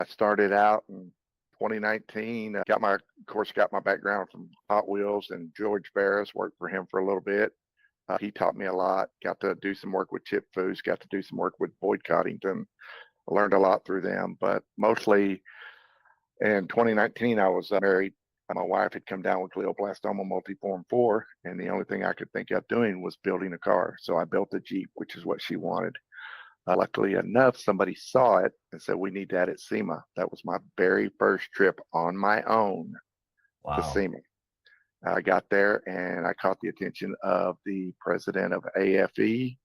I started out in 2019. Got my background from Hot Wheels, and George Barris, worked for him for a little bit. He taught me a lot. Got to do some work with Chip Foose. Got to do some work with Boyd Coddington. I learned a lot through them, but mostly in 2019, I was married. My wife had come down with glioblastoma multiforme 4, and the only thing I could think of doing was building a car. So I built a Jeep, which is what she wanted. Luckily enough, somebody saw it and said, we need that at SEMA. That was my very first trip on my own to SEMA. I got there and I caught the attention of the president of AFE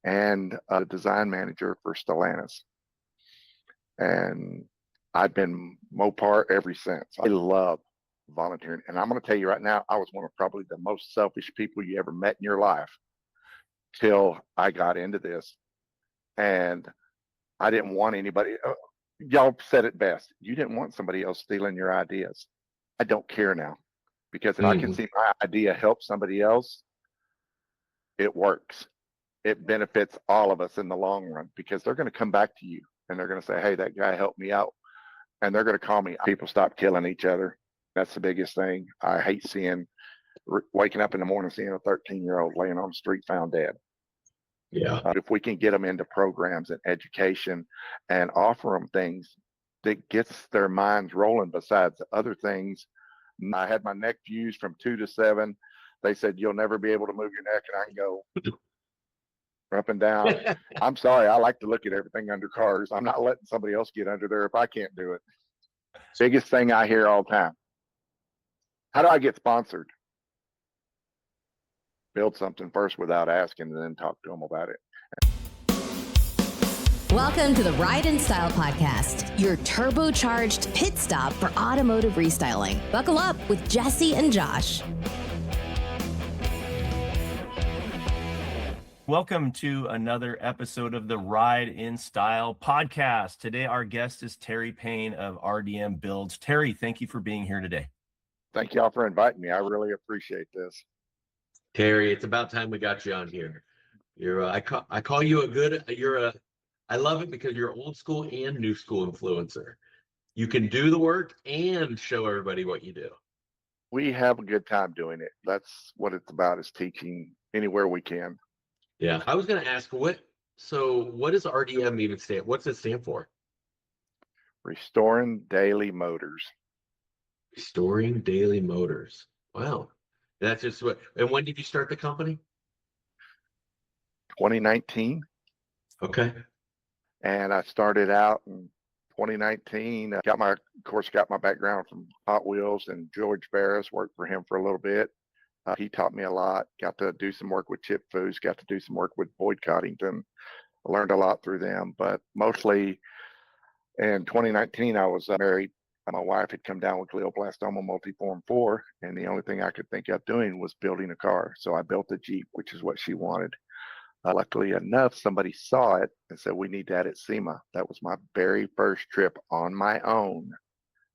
and a design manager for Stellantis. And I've been Mopar ever since. I love volunteering. And I'm going to tell you right now, I was one of probably the most selfish people you ever met in your life till I got into this. And I didn't want anybody, y'all said it best. You didn't want somebody else stealing your ideas. I don't care now, because if I can see my idea help somebody else, it works. It benefits all of us in the long run, because they're going to come back to you and they're going to say, hey, that guy helped me out. And they're going to call me. People stop killing each other. That's the biggest thing. I hate waking up in the morning, seeing a 13-year-old laying on the street found dead. Yeah. If we can get them into programs and education and offer them things that gets their minds rolling besides other things. I had my neck fused from 2 to 7. They said, you'll never be able to move your neck. And I can go up and down. I'm sorry. I like to look at everything under cars. I'm not letting somebody else get under there if I can't do it. Biggest thing I hear all the time. How do I get sponsored? Build something first without asking, and then talk to them about it. Welcome to the Ride in Style Podcast, your turbocharged pit stop for automotive restyling. Buckle up with Jesse and Josh. Welcome to another episode of the Ride in Style Podcast. Today, our guest is Terry Payne of RDM Builds. Terry, thank you for being here today. Thank y'all for inviting me. I really appreciate this. Terry, it's about time we got you on here. I call you I love it because you're old school and new school influencer. You can do the work and show everybody what you do. We have a good time doing it. That's what it's about, is teaching anywhere we can. Yeah. I was going to ask, what does RDM even stand? What's it stand for? Restoring Daily Motors. Restoring Daily Motors. Wow. That's just and when did you start the company? 2019. Okay. And I started out in 2019. Got my background from Hot Wheels, and George Barris, worked for him for a little bit. He taught me a lot. Got to do some work with Chip Foose. Got to do some work with Boyd Coddington. I learned a lot through them. But mostly in 2019, I was married. My wife had come down with glioblastoma multiforme 4, and the only thing I could think of doing was building a car. So I built a Jeep, which is what she wanted. Luckily enough, somebody saw it and said, we need that at SEMA. That was my very first trip on my own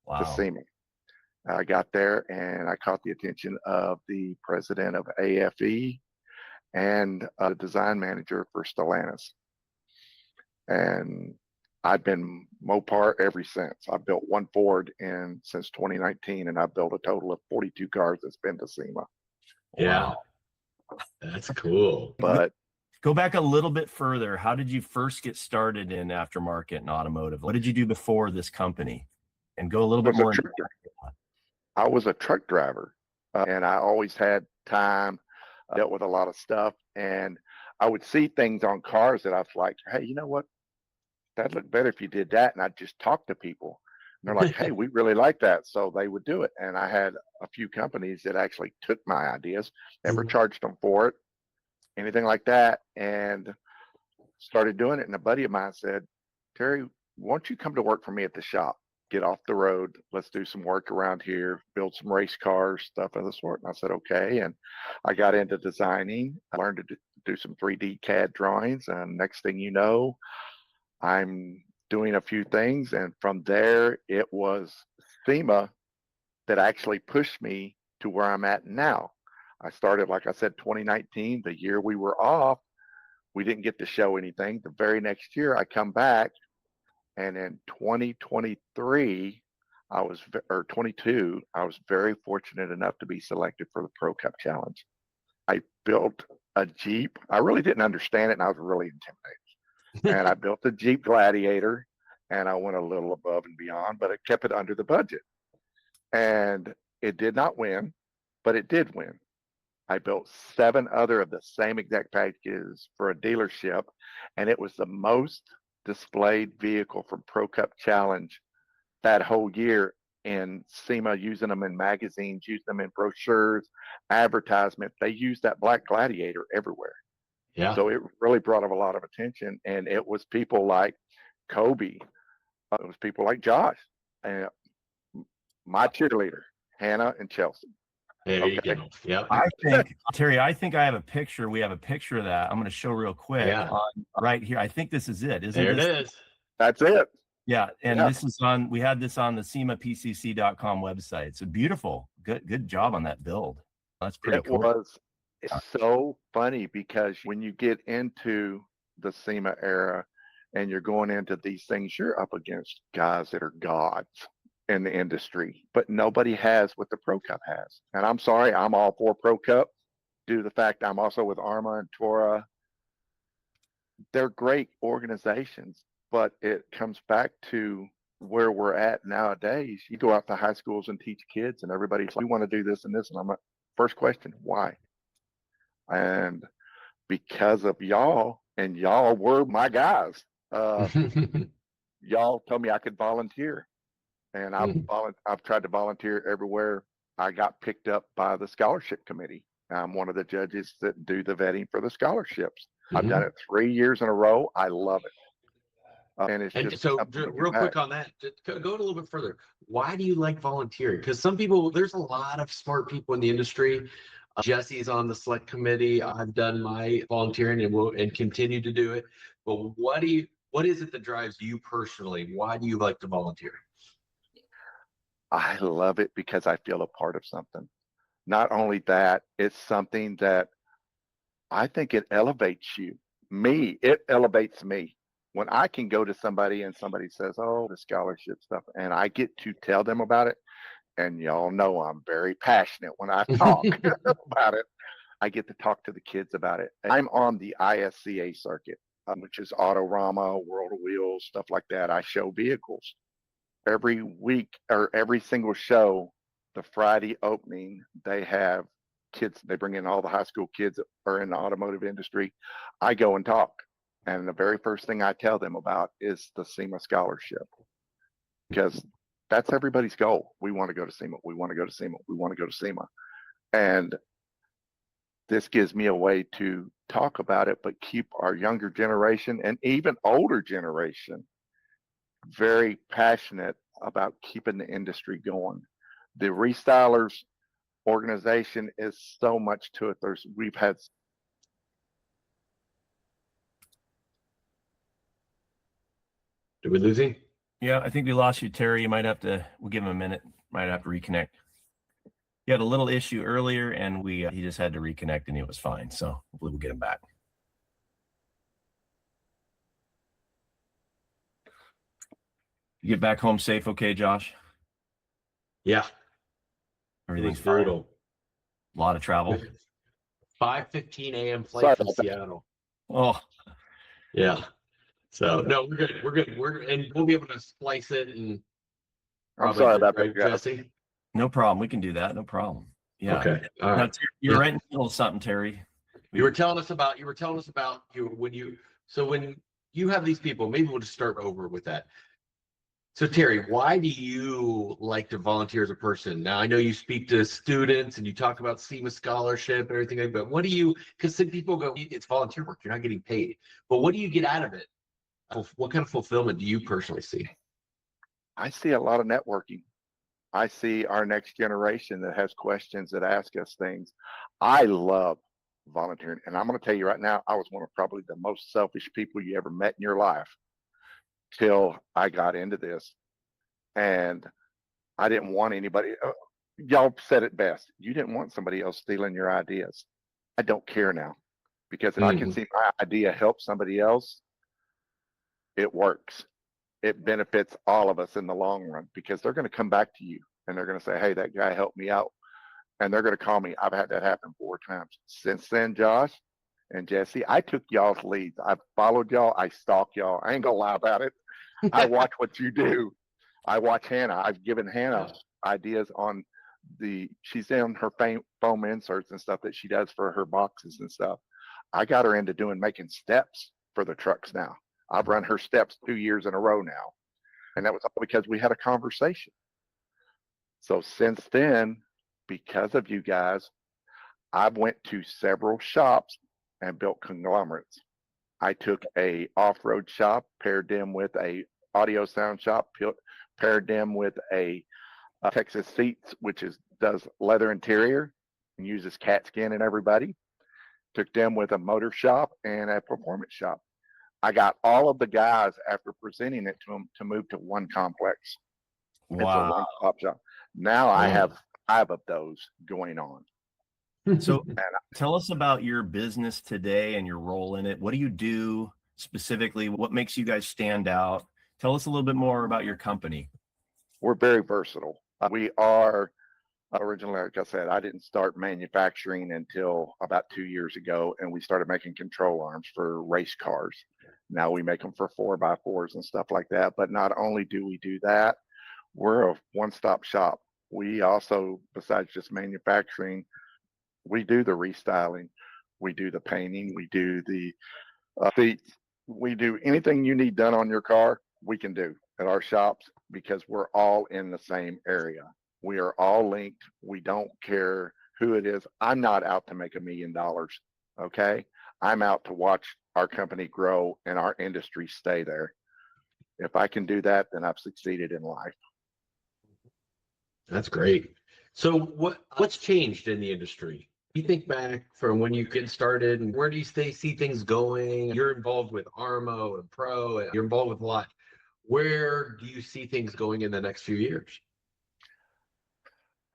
to SEMA. I got there and I caught the attention of the president of AFE and a design manager for Stellantis. And I've been Mopar ever since. I built one Ford since 2019, and I've built a total of 42 cars that's been to SEMA. Yeah. Wow. That's cool. But go back a little bit further. How did you first get started in aftermarket and automotive? What did you do before this company? And go a little bit more. I was a truck driver, and I always had time, dealt with a lot of stuff, and I would see things on cars that I was like, hey, you know what? That'd look better if you did that. And I'd just talk to people. And they're like, hey, we really like that. So they would do it. And I had a few companies that actually took my ideas, never charged them for it, anything like that, and started doing it. And a buddy of mine said, Terry, why don't you come to work for me at the shop? Get off the road. Let's do some work around here, build some race cars, stuff of the sort. And I said, okay. And I got into designing. I learned to do some 3D CAD drawings. And next thing you know, I'm doing a few things. And from there, it was SEMA that actually pushed me to where I'm at now. I started, like I said, 2019, the year we were off. We didn't get to show anything. The very next year, I come back And in 2023, or 22, I was very fortunate enough to be selected for the Pro Cup Challenge. I built a Jeep. I really didn't understand it, and I was really intimidated. And I built a Jeep Gladiator, and I went a little above and beyond, but I kept it under the budget. And it did not win, but it did win. I built 7 other of the same exact packages for a dealership, and it was the most displayed vehicle from Pro Cup Challenge that whole year in SEMA, using them in magazines, using them in brochures, advertisements. They used that black Gladiator everywhere. Yeah. So it really brought up a lot of attention, and it was people like Kobe. It was people like Josh, and my cheerleader, Hannah and Chelsea. There you go. Yep. I think, Terry, I think I have a picture. We have a picture of that. I'm going to show real quick right here. I think this is it. Isn't there this? It is. That's it. Yeah. And this is we had this on the SEMAPCC.com website. It's a beautiful, good job on that build. That's pretty cool. It's so funny because when you get into the SEMA era and you're going into these things, you're up against guys that are gods in the industry, but nobody has what the Pro Cup has. And I'm sorry, I'm all for Pro Cup due to the fact I'm also with ARMA and Tora. They're great organizations, but it comes back to where we're at nowadays. You go out to high schools and teach kids, and everybody's like, we want to do this and this. And I'm like, first question, why? And because of y'all, and y'all were my guys, y'all told me I could volunteer. And I've tried to volunteer everywhere. I got picked up by the scholarship committee. I'm one of the judges that do the vetting for the scholarships. I've done it 3 years in a row. I love it. And it's just so real quick on that, just go a little bit further. Why do you like volunteering? Because some people, there's a lot of smart people in the industry. Jesse's on the select committee. I've done my volunteering and will continue to do it. But what is it that drives you personally? Why do you like to volunteer? I love it because I feel a part of something. Not only that, it's something that I think it elevates you. It elevates me. When I can go to somebody and somebody says, oh, the scholarship stuff, and I get to tell them about it, and y'all know I'm very passionate when I talk about it. I get to talk to the kids about it. I'm on the ISCA circuit, which is Autorama, World of Wheels, stuff like that. I show vehicles. Every week or every single show, the Friday opening, they have kids. They bring in all the high school kids that are in the automotive industry. I go and talk. And the very first thing I tell them about is the SEMA scholarship, because that's everybody's goal. We want to go to SEMA. We want to go to SEMA. We want to go to SEMA. And this gives me a way to talk about it, but keep our younger generation and even older generation very passionate about keeping the industry going. The Restylers organization is so much to it. We've had. Did we lose him? Yeah, I think we lost you, Terry. We'll give him a minute. Might have to reconnect. He had a little issue earlier, and he just had to reconnect, and it was fine. So hopefully we'll get him back. You get back home safe, okay, Josh? Yeah. Everything's brutal. A lot of travel. 5:15 a.m. flight from Seattle. Oh, yeah. So no, we're good. And we'll be able to splice it. And I'm sorry about that, Jesse. No problem. We can do that. No problem. Yeah. Okay. All right. You're right in the middle of something, Terry. You were telling us about when you have these people. Maybe we'll just start over with that. So Terry, why do you like to volunteer as a person? Now I know you speak to students and you talk about SEMA scholarship and everything, but because some people go, it's volunteer work, you're not getting paid. But what do you get out of it? What kind of fulfillment do you personally see? I see a lot of networking. I see our next generation that has questions, that ask us things. I love volunteering. And I'm going to tell you right now, I was one of probably the most selfish people you ever met in your life till I got into this. And I didn't want anybody, y'all said it best. You didn't want somebody else stealing your ideas. I don't care now, because if I can see my idea help somebody else, it works. it benefits all of us in the long run, because they're going to come back to you and they're going to say, hey, that guy helped me out. And they're going to call me. I've had that happen 4 times. Since then, Josh and Jesse, I took y'all's leads. I followed y'all. I stalked y'all. I ain't going to lie about it. I watch what you do. I watch Hannah. I've given Hannah ideas on she's in her foam inserts and stuff that she does for her boxes and stuff. I got her into making steps for the trucks now. I've run her steps 2 years in a row now. And that was all because we had a conversation. So since then, because of you guys, I've went to several shops and built conglomerates. I took a off-road shop, paired them with a audio sound shop, paired them with a Texas Seats, which does leather interior and uses cat skin and everybody. Took them with a motor shop and a performance shop. I got all of the guys, after presenting it to them, to move to one complex. It's a one-stop shop. Now I have 5 of those going on. So tell us about your business today and your role in it. What do you do specifically? What makes you guys stand out? Tell us a little bit more about your company. We're very versatile. We are originally, like I said, I didn't start manufacturing until about 2 years ago, and we started making control arms for race cars. Now we make them for 4x4s and stuff like that. But not only do we do that, we're a one-stop shop. We also, besides just manufacturing, we do the restyling, we do the painting, we do the seats, we do anything you need done on your car, we can do at our shops, because we're all in the same area. We are all linked. We don't care who it is. I'm not out to make $1 million. Okay. I'm out to watch our company grow and our industry stay there. If I can do that, then I've succeeded in life. That's great. So what's changed in the industry? You think back from when you get started, and where do you see things going? You're involved with Armo and Pro, and you're involved with a lot. Where do you see things going in the next few years?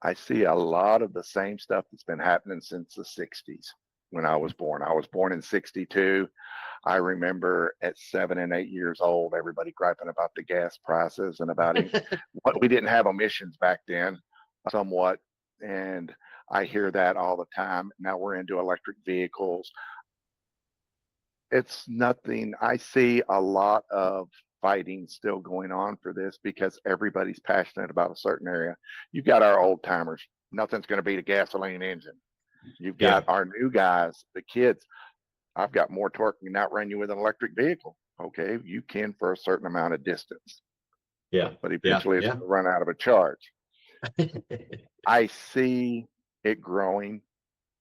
I see a lot of the same stuff that's been happening since the 60s when I was born. I was born in 62. I remember at 7 and 8 years old, everybody griping about the gas prices and about it. We didn't have emissions back then, somewhat. And I hear that all the time. Now we're into electric vehicles. It's nothing. I see a lot of fighting still going on for this, because everybody's passionate about a certain area. You've got our old timers. Nothing's going to beat a gasoline engine. You've got our new guys, the kids. I've got more torque and outrun you with an electric vehicle. Okay, you can for a certain amount of distance. Yeah. But eventually it's going to run out of a charge. I see it growing.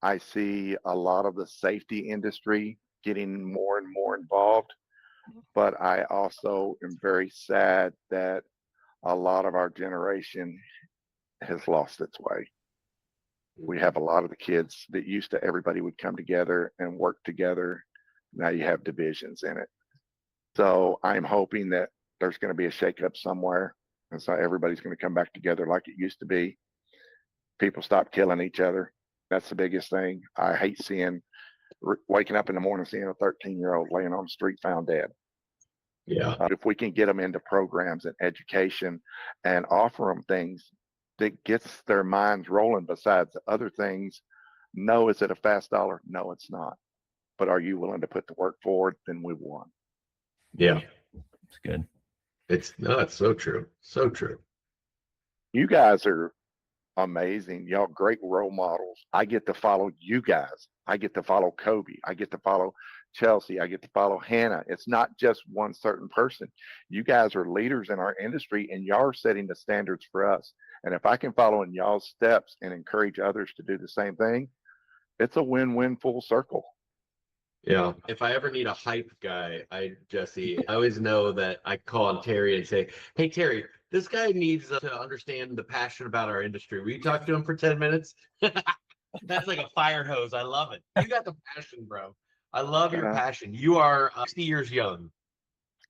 I see a lot of the safety industry getting more and more involved. But I also am very sad that a lot of our generation has lost its way. We have a lot of the kids that used to, everybody would come together and work together. Now you have divisions in it. So I'm hoping that there's going to be a shakeup somewhere. And so everybody's going to come back together like it used to be. People stop killing each other. That's the biggest thing. I hate waking up in the morning, seeing a 13-year-old laying on the street found dead. Yeah. If we can get them into programs and education and offer them things that gets their minds rolling besides other things. No, is it a fast dollar? No, it's not. But are you willing to put the work forward? Then we won. Yeah. It's good. It's so true. So true. You guys are amazing. Y'all great role models. I get to follow you guys. I get to follow Kobe. I get to follow Chelsea. I get to follow Hannah. It's not just one certain person. You guys are leaders in our industry, and y'all are setting the standards for us. And if I can follow in y'all's steps and encourage others to do the same thing, it's a win-win full circle. Yeah. If I ever need a hype guy, Jesse, I always know that I call on Terry and say, hey, Terry, this guy needs to understand the passion about our industry. Will you talk to him for 10 minutes? That's like a fire hose. I love it. You got the passion, bro. I love your passion. You are 60 years young.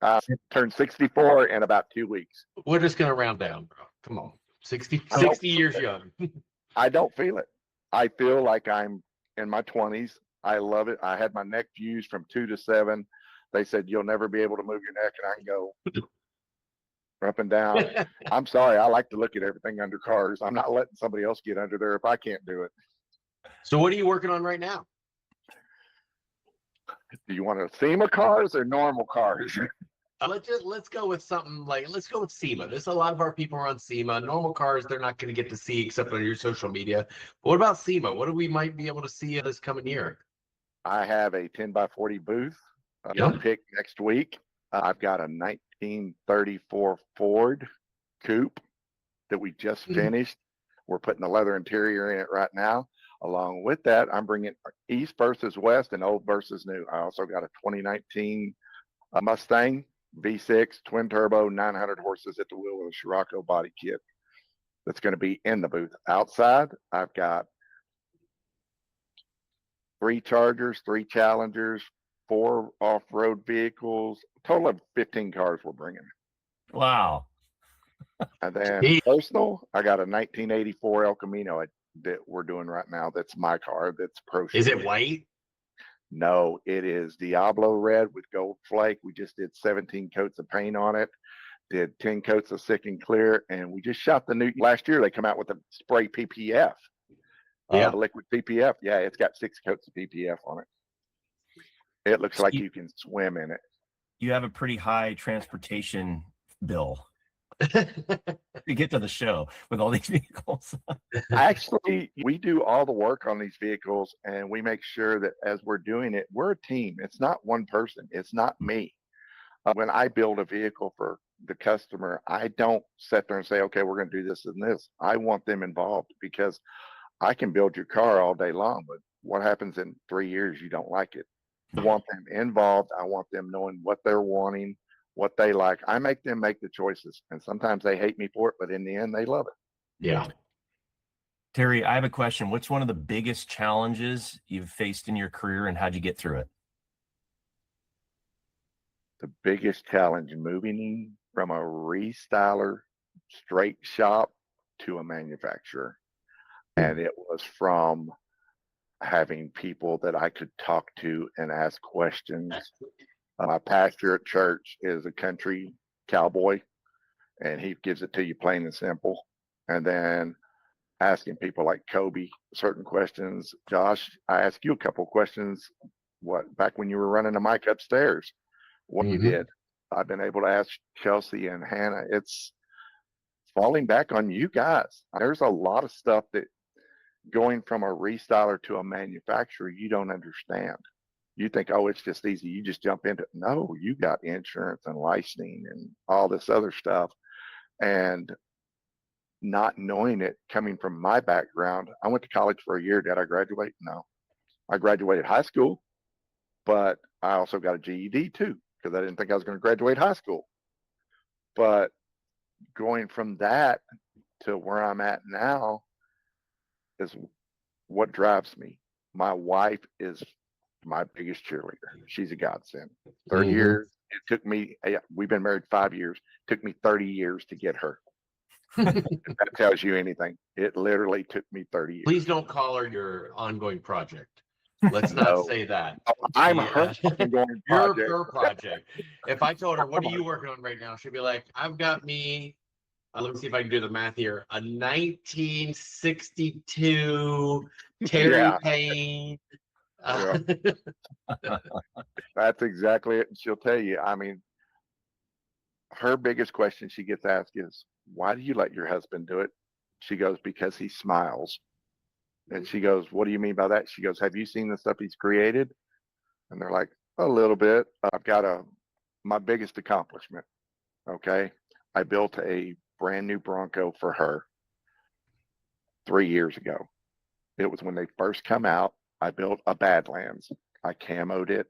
I turned 64 in about 2 weeks. We're just going to round down, bro. Come on. 60 years young. I don't feel it. I feel like I'm in my 20s. I love it. I had my neck fused from 2 to 7. They said, you'll never be able to move your neck. And I can go, up and down. I'm sorry. I like to look at everything under cars. I'm not letting somebody else get under there if I can't do it. So what are you working on right now? Do you want to SEMA cars or normal cars? Let's go with something like, let's go with SEMA. There's a lot of our people are on SEMA. Normal cars, they're not going to get to see except on your social media. But what about SEMA? What do we might be able to see this coming year? I have a 10x40 booth Yep. pick next week. I've got a 1934 Ford Coupe that we just finished. We're putting the leather interior in it right now. Along with that, I'm bringing East versus West and old versus new. I also got a 2019 Mustang V6 twin turbo, 900 horses at the wheel with a Scirocco body kit. That's going to be in the booth. Outside, I've got 3 Chargers, 3 Challengers, 4 off-road vehicles, a total of 15 cars we're bringing. Wow. And then personal, I got a 1984 El Camino that we're doing right now. That's my car. That's pro. Is it white? No, it is Diablo red with gold flake. We just did 17 coats of paint on it, did 10 coats of Sick and Clear, and we just shot the new, last year they come out with a spray PPF. Yeah. The liquid PPF. Yeah, it's got 6 coats of PPF on it. It looks like you can swim in it. You have a pretty high transportation bill to get to the show with all these vehicles. Actually, we do all the work on these vehicles, and we make sure that as we're doing it, we're a team. It's not one person. It's not me. When I build a vehicle for the customer, I don't sit there and say, okay, we're going to do this and this. I want them involved because I can build your car all day long, but what happens in 3 years, you don't like it. I want them involved. I want them knowing what they're wanting, what they like. I make them make the choices, and sometimes they hate me for it, but in the end, they love it. Yeah. Terry, I have a question. What's one of the biggest challenges you've faced in your career, and how'd you get through it? The biggest challenge moving from a restyler straight shop to a manufacturer. And it was from having people that I could talk to and ask questions. My pastor at church is a country cowboy, and he gives it to you plain and simple. And then asking people like Kobe certain questions. Josh, I asked you a couple questions back when you were running the mic upstairs, what you did. I've been able to ask Chelsea and Hannah. It's falling back on you guys. There's a lot of stuff that going from a restyler to a manufacturer, you don't understand. You think, oh, it's just easy. You just jump into it. No, you got insurance and licensing and all this other stuff. And not knowing it, coming from my background, I went to college for a year. Did I graduate? No. I graduated high school, but I also got a GED too, because I didn't think I was going to graduate high school. But going from that to where I'm at now is what drives me. My wife is my biggest cheerleader. She's a godsend. 30 years. It took me, we've been married 5 years. It took me 30 years to get her. If that tells you anything. It literally took me 30 years. Please don't call her your ongoing project. Let's not say that. I'm her ongoing project. You're her project. If I told her, what are you working on right now? She'd be like, I've got me, let me see if I can do the math here, a 1962 Terry Payne. That's exactly it. And she'll tell you, I mean, her biggest question she gets asked is, why do you let your husband do it? She goes, because he smiles. And she goes, what do you mean by that? She goes, have you seen the stuff he's created? And they're like, a little bit. I've got my biggest accomplishment. Okay. I built a brand new Bronco for her 3 years ago. It was when they first come out. I built a Badlands. I camoed it,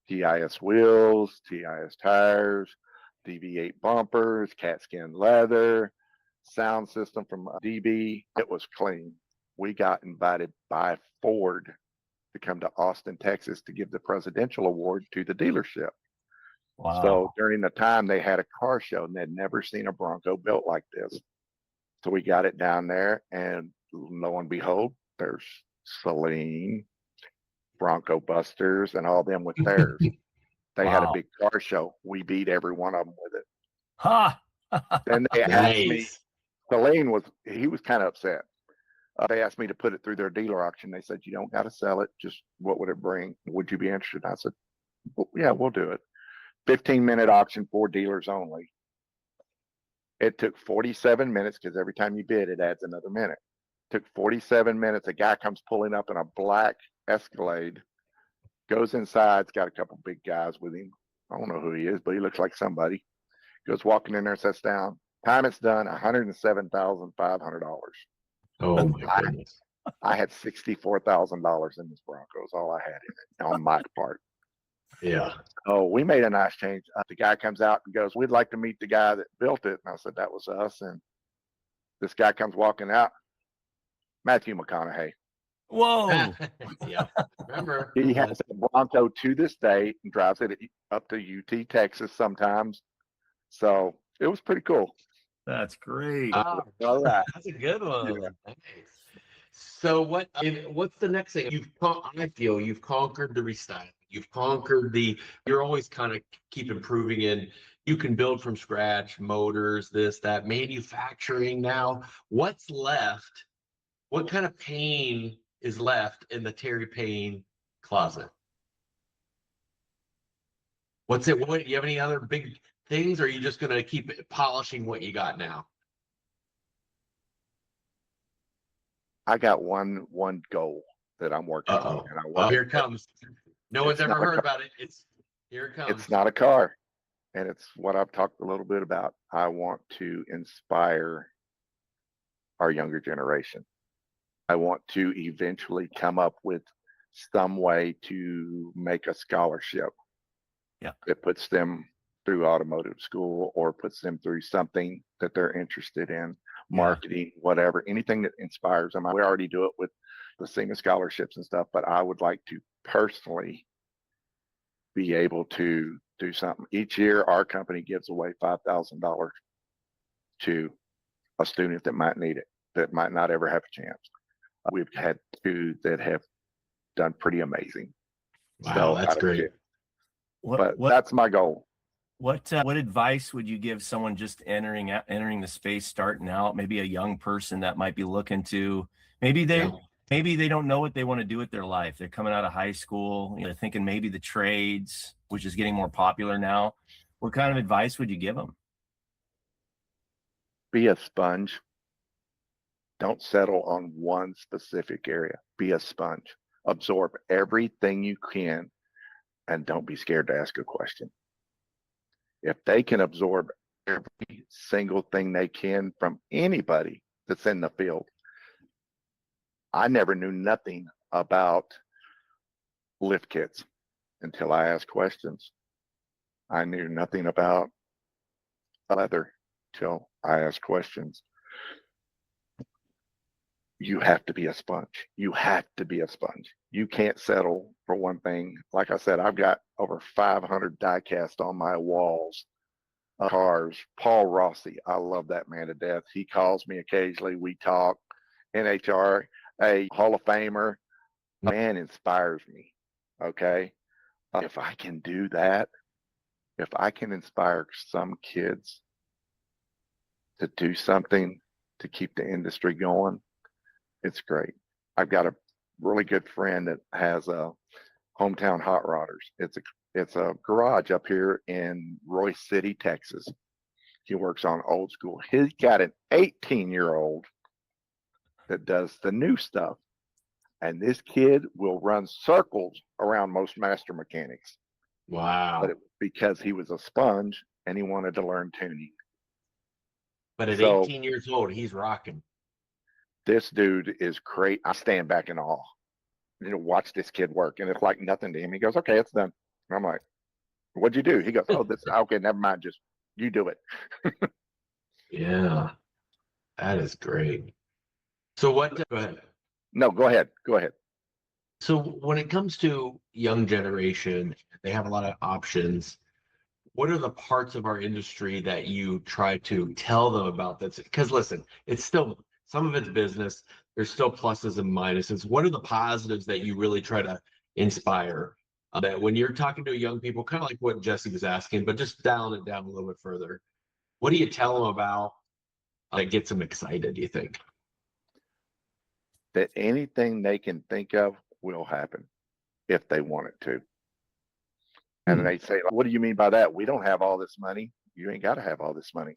TIS wheels, TIS tires, DV8 bumpers, cat skin leather, sound system from DB. It was clean. We got invited by Ford to come to Austin, Texas to give the presidential award to the dealership. Wow. So during the time they had a car show and they'd never seen a Bronco built like this. So we got it down there, and lo and behold, there's Celine, Bronco Busters, and all them with theirs. They had a big car show. We beat every one of them with it. Ha! And they asked me, Nice. he was kind of upset. They asked me to put it through their dealer auction. They said, you don't got to sell it. Just what would it bring? Would you be interested? I said, well, yeah, we'll do it. 15-minute auction for dealers only. It took 47 minutes because every time you bid, it adds another minute. It took 47 minutes. A guy comes pulling up in a black Escalade, goes inside. It's got a couple big guys with him. I don't know who he is, but he looks like somebody. Goes walking in there, sits down. Time it's done, $107,500. Oh my goodness. I had $64,000 in this Bronco. Is all I had in it on my part. Yeah. Oh, we made a nice change. The guy comes out and goes, we'd like to meet the guy that built it. And I said, that was us. And this guy comes walking out, Matthew McConaughey. Whoa. Yeah. Remember? He has a Bronco to this day and drives it up to UT, Texas sometimes. So it was pretty cool. That's great. All right. That's a good one. Yeah. Nice. So what's the next thing? I feel you've conquered the restyling. You've conquered you're always kind of keep improving in. You can build from scratch, motors, this, that, manufacturing now. What's left? What kind of Payne is left in the Terry Payne closet? What, you have any other big things, or are you just going to keep polishing what you got now? I got one goal that I'm working on. And Here it comes. No one's ever heard about it. Here it comes. It's not a car. And it's what I've talked a little bit about. I want to inspire our younger generation. I want to eventually come up with some way to make a scholarship that puts them through automotive school or puts them through something that they're interested in, marketing, whatever, anything that inspires them. We already do it with the SEMA scholarships and stuff, but I would like to personally be able to do something. Each year, our company gives away $5,000 to a student that might need it, that might not ever have a chance. We've had two that have done pretty amazing. Wow, that's great. But that's my goal. What advice would you give someone just entering the space, starting out, maybe a young person that might be looking to, maybe they don't know what they want to do with their life. They're coming out of high school, they're thinking maybe the trades, which is getting more popular now. What kind of advice would you give them? Be a sponge. Don't settle on one specific area. Be a sponge. Absorb everything you can and don't be scared to ask a question. If they can absorb every single thing they can from anybody that's in the field. I never knew nothing about lift kits until I asked questions. I knew nothing about leather till I asked questions. You have to be a sponge. You have to be a sponge. You can't settle for one thing. Like I said, I've got over 500 die cast on my walls of cars. Paul Rossi, I love that man to death. He calls me occasionally. We talk. NHR, a Hall of Famer. Man inspires me. Okay. If I can do that, if I can inspire some kids to do something to keep the industry going, it's great. I've got a really good friend that has a Hometown Hot Rodders. It's a garage up here in Royce City, Texas. He works on old school. He's got an 18-year-old that does the new stuff. And this kid will run circles around most master mechanics. Wow. But it was because he was a sponge and he wanted to learn tuning. But at 18 years old, he's rocking. This dude is great. I stand back in awe. Watch this kid work. And it's like nothing to him. He goes, okay, it's done. And I'm like, what'd you do? He goes, oh, this, okay, never mind. Just you do it. Yeah, that is great. So go ahead. No, go ahead. Go ahead. So when it comes to young generation, they have a lot of options. What are the parts of our industry that you try to tell them about this? Because listen, it's still, some of it's business. There's still pluses and minuses. What are the positives that you really try to inspire? That when you're talking to young people, kind of like what Jesse was asking, but just dialing it down a little bit further. What do you tell them about that gets them excited, do you think? That anything they can think of will happen if they want it to. And then they say, what do you mean by that? We don't have all this money. You ain't got to have all this money.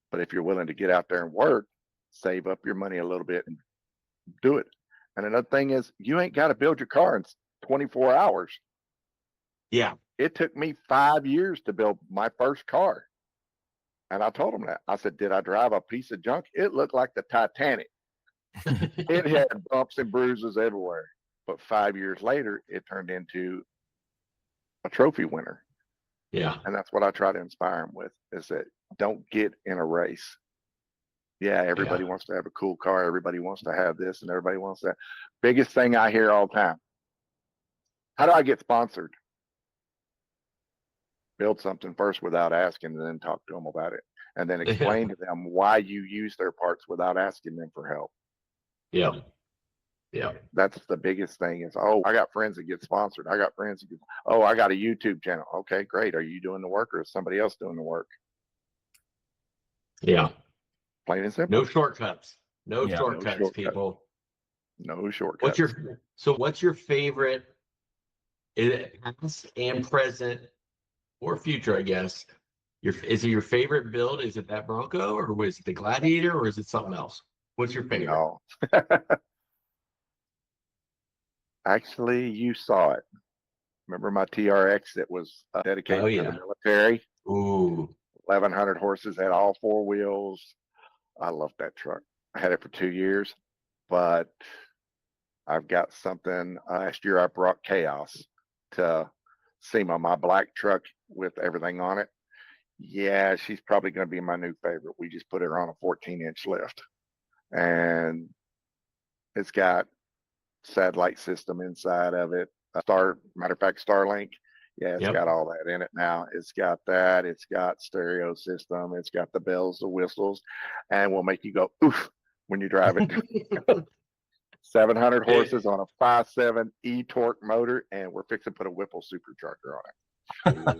But if you're willing to get out there and work, save up your money a little bit and do it. And another thing is, you ain't got to build your car in 24 hours. Yeah. It took me 5 years to build my first car. And I told them that. I said, did I drive a piece of junk? It looked like the Titanic. It had bumps and bruises everywhere. But 5 years later, it turned into a trophy winner. Yeah. And that's what I try to inspire them with, is that don't get in a race. Yeah, everybody wants to have a cool car. Everybody wants to have this and everybody wants that. Biggest thing I hear all the time. How do I get sponsored? Build something first without asking, and then talk to them about it. And then explain to them why you use their parts without asking them for help. Yeah. Yeah. That's the biggest thing is, oh, I got friends that get sponsored. I got friends that get, oh, I got a YouTube channel. Okay, great. Are you doing the work or is somebody else doing the work? Yeah. Plain and simple. No shortcuts. No Yeah, shortcuts, people. No shortcuts. What's your favorite, past and present or future, I guess? Is it your favorite build? Is it that Bronco, or was it the Gladiator, or is it something else? What's your favorite? No. Actually, you saw it. Remember my TRX that was dedicated to the military? Ooh. 1,100 horses, had all four wheels. I loved that truck. I had it for 2 years, but I've got something. Last year I brought Chaos to SEMA, my black truck with everything on it. Yeah, she's probably going to be my new favorite. We just put her on a 14-inch lift, and it's got satellite system inside of it. Matter of fact, Starlink. Yeah, it's got all that in it now. It's got that. It's got stereo system. It's got the bells, the whistles, and will make you go oof when you drive it. 700 horses on a 5.7 e-torque motor, and we're fixing to put a Whipple supercharger on it.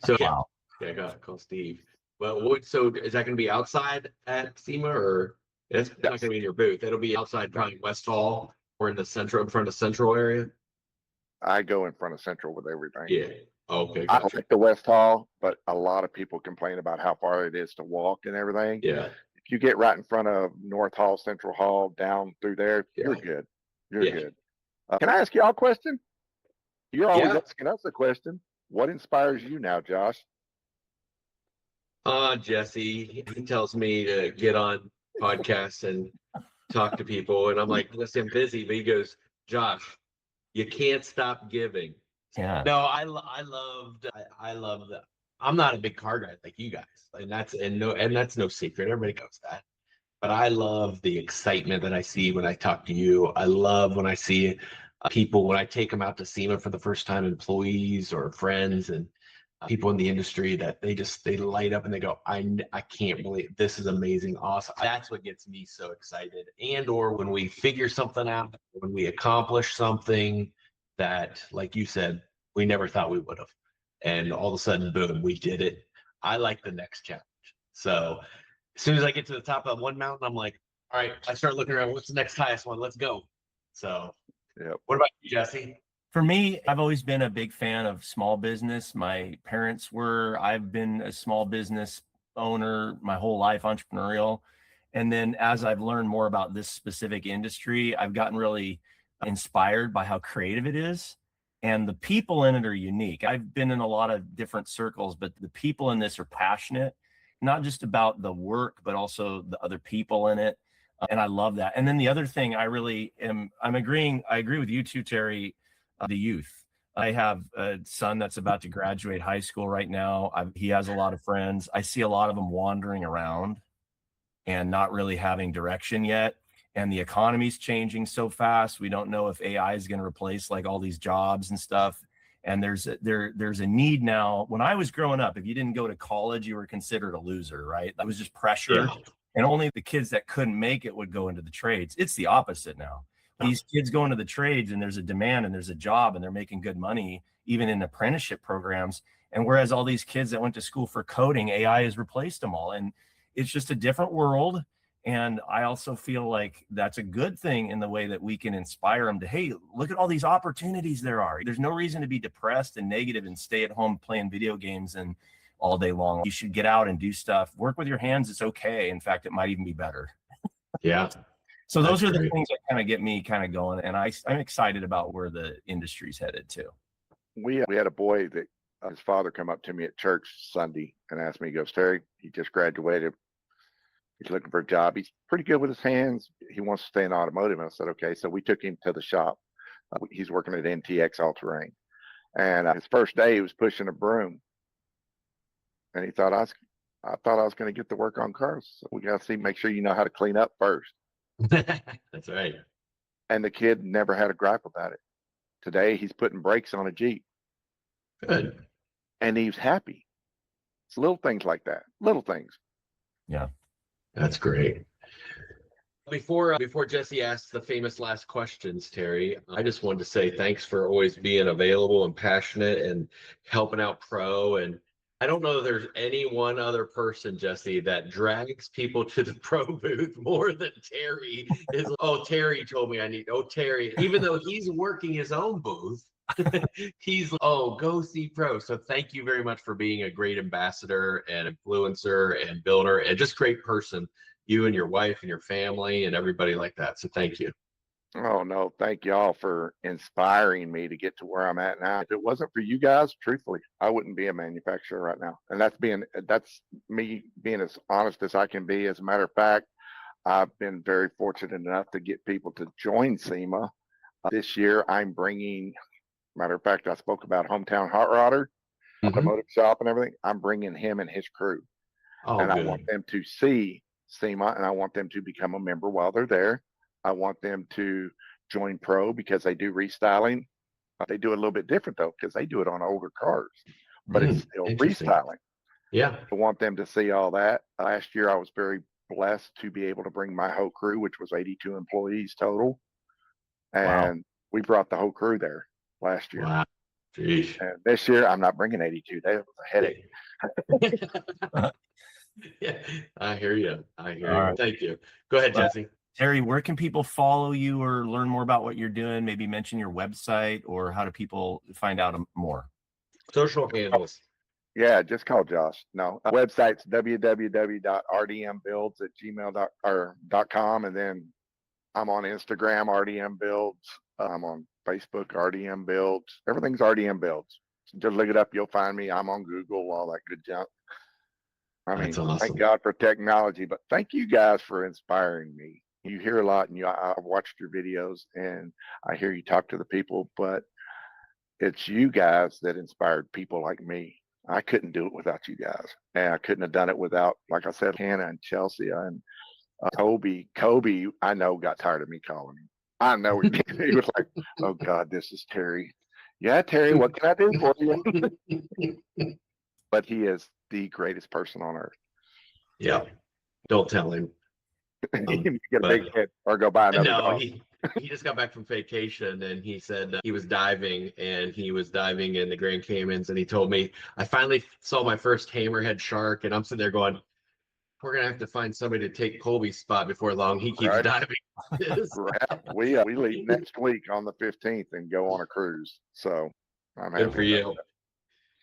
So wow. Yeah, I got to call Steve. Well, so is that going to be outside at SEMA, or it's not going to be in your booth? It'll be outside, probably West Hall or in front of Central area. I go in front of Central with everything. Yeah. Okay. I Gotcha. like the West Hall, but a lot of people complain about how far it is to walk and everything. Yeah. If you get right in front of North Hall, Central Hall, down through there, you're good. You're good. Can I ask y'all a question? You're always asking us a question. What inspires you now, Josh? Jesse, he tells me to get on podcasts and talk to people, and I'm like, listen, I'm busy. But he goes, Josh, you can't stop giving. Yeah. No, I love that. I'm not a big car guy like you guys, and that's no secret. Everybody knows that. But I love the excitement that I see when I talk to you. I love when I see people, when I take them out to SEMA for the first time, employees or friends and people in the industry, that they light up and they go, I can't believe this is amazing, awesome. That's what gets me so excited. And or when we figure something out, when we accomplish something that, like you said, we never thought we would have, and all of a sudden, boom, we did it. I like the next challenge. So as soon as I get to the top of one mountain, I'm like, all right, I start looking around, what's the next highest one? Let's go. So what about you, Jesse? For me, I've always been a big fan of small business. My parents were. I've been a small business owner my whole life, entrepreneurial. And then as I've learned more about this specific industry, I've gotten really inspired by how creative it is. And the people in it are unique. I've been in a lot of different circles, but the people in this are passionate, not just about the work, but also the other people in it. And I love that. And then the other thing I agree with you too, Terry, the youth. I have a son that's about to graduate high school right now. He has a lot of friends. I see a lot of them wandering around and not really having direction yet. And the economy's changing so fast. We don't know if AI is going to replace like all these jobs and stuff. And there's a need now. When I was growing up, if you didn't go to college, you were considered a loser, right? That was just pressure. Yeah. And only the kids that couldn't make it would go into the trades. It's the opposite now. These kids go into the trades and there's a demand and there's a job and they're making good money, even in apprenticeship programs. And whereas all these kids that went to school for coding, AI has replaced them all. And it's just a different world. And I also feel like that's a good thing in the way that we can inspire them to, hey, look at all these opportunities there are. There's no reason to be depressed and negative and stay at home playing video games and all day long. You should get out and do stuff. Work with your hands. It's okay. In fact, it might even be better. Yeah. So those are the things that kind of get me kind of going. And I'm excited about where the industry's headed too. We had a boy that his father come up to me at church Sunday and asked me, he goes, Terry, he just graduated. He's looking for a job. He's pretty good with his hands. He wants to stay in automotive. And I said, okay. So we took him to the shop. He's working at NTX All Terrain. And his first day, he was pushing a broom. And he thought, I thought I was going to get to work on cars. So we got to make sure you know how to clean up first. That's right. And the kid never had a gripe about it. Today, he's putting brakes on a Jeep. Good. And he's happy. It's little things like that. Little things. Yeah. That's great. Before Jesse asks the famous last questions, Terry, I just wanted to say thanks for always being available and passionate and helping out Pro. And I don't know if there's any one other person, Jesse, that drags people to the Pro booth more than Terry is. Oh, Terry told me I need. Oh, Terry, even though he's working his own booth, he's go see Pro. So thank you very much for being a great ambassador and influencer and builder and just great person, you and your wife and your family and everybody like that. So thank you. Oh, no. Thank y'all for inspiring me to get to where I'm at now. If it wasn't for you guys, truthfully, I wouldn't be a manufacturer right now. And that's me being as honest as I can be. As a matter of fact, I've been very fortunate enough to get people to join SEMA. This year, I'm bringing, matter of fact, I spoke about Hometown Hot Rodder, automotive shop and everything. I'm bringing him and his crew. Oh, and good. I want them to see SEMA and I want them to become a member while they're there. I want them to join Pro because they do restyling. They do it a little bit different though, because they do it on older cars, but it's still restyling. Yeah. I want them to see all that. Last year, I was very blessed to be able to bring my whole crew, which was 82 employees total. And we brought the whole crew there last year. Wow. Jeez. And this year, I'm not bringing 82. That was a headache. Yeah, I hear you. I hear you. Right. Thank you. Go ahead, Jesse. Terry, where can people follow you or learn more about what you're doing? Maybe mention your website, or how do people find out more? Social handles. Yeah, just call Josh. No, website's www.rdmbuilds@gmail.com. And then I'm on Instagram, RDM Builds. I'm on Facebook, RDM Builds. Everything's RDM Builds. So just look it up. You'll find me. I'm on Google, all that good junk. I mean, That's awesome. Thank God for technology, but thank you guys for inspiring me. You hear a lot, and I've watched your videos, and I hear you talk to the people, but it's you guys that inspired people like me. I couldn't do it without you guys, and I couldn't have done it without, like I said, Hannah and Chelsea and Kobe. Kobe, I know, got tired of me calling him. I know he did. He was like, "Oh God, this is Terry." Yeah, Terry, what can I do for you? But he is the greatest person on earth. Yeah. Don't tell him. You get a big head or go buy another No, dog. he just got back from vacation and he said he was diving in the Grand Caymans, and he told me, I finally saw my first hammerhead shark, and I'm sitting there going, we're gonna have to find somebody to take Colby's spot before long. He keeps Right. diving. We leave next week on the 15th and go on a cruise. So I'm happy Good for you.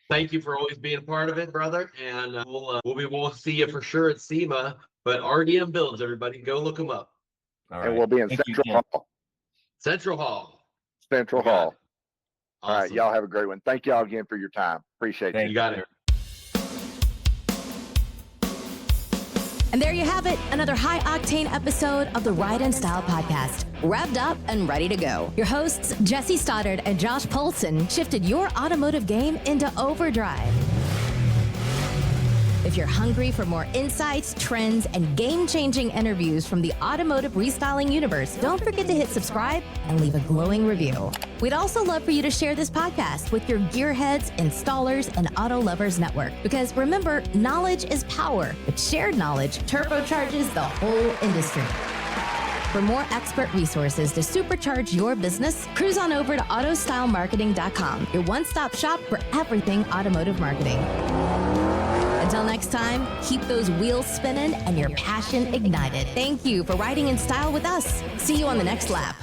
Thank you for always being a part of it, brother. And we'll see you for sure at SEMA. But RDM Builds, everybody, go look them up. All And right. we'll be in Thank you, Central Ken. Hall. Central Hall. Central You got Hall. it. All right, Awesome. y'all have a great one. Thank y'all again for your time. Appreciate Thank you. You got it. And there you have it, another high-octane episode of the Ride and Style podcast, wrapped up and ready to go. Your hosts, Jesse Stoddard and Josh Polson, shifted your automotive game into overdrive. If you're hungry for more insights, trends, and game-changing interviews from the automotive restyling universe, don't forget to hit subscribe and leave a glowing review. We'd also love for you to share this podcast with your gearheads, installers, and auto lovers network. Because remember, knowledge is power, but shared knowledge turbocharges the whole industry. For more expert resources to supercharge your business, cruise on over to autostylemarketing.com, your one-stop shop for everything automotive marketing. Until next time, keep those wheels spinning and your passion ignited. Thank you for riding in style with us. See you on the next lap.